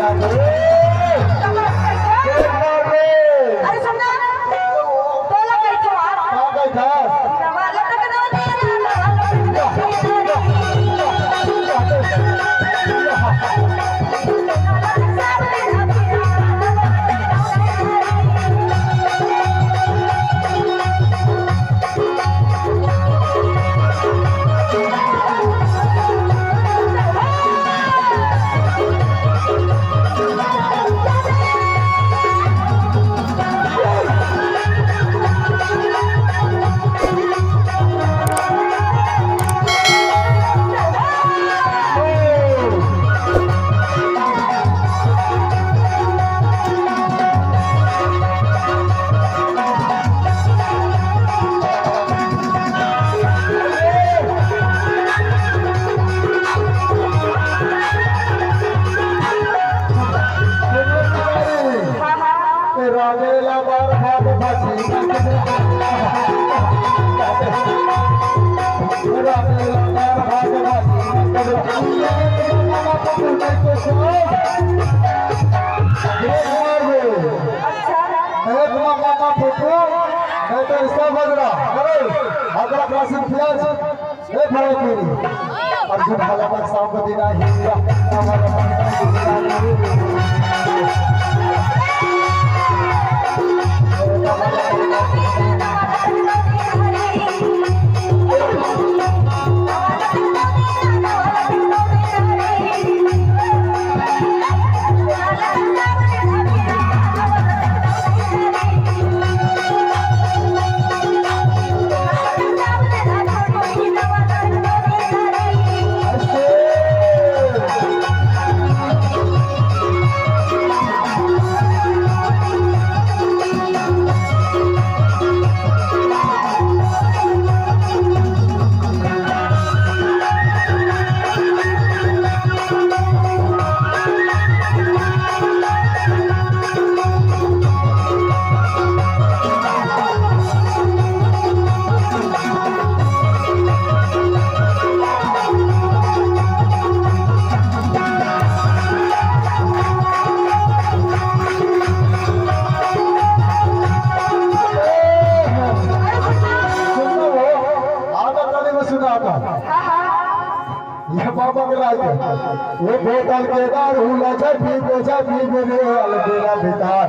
अरे सुनना तोला कैसे यार कहाँ गई था नवाला तक ना राजेला बार हाथ भाजी राजेला बार हाथ मामा पुत्र मैं तो इसका बजरा अगला क्लासिक प्याज एक बड़े पीरी अर्जुन भला पर सांप दिना हीरा ये बाबा के लायक वो बोतल के दारू लजा पी मेरे अलबेला बेकार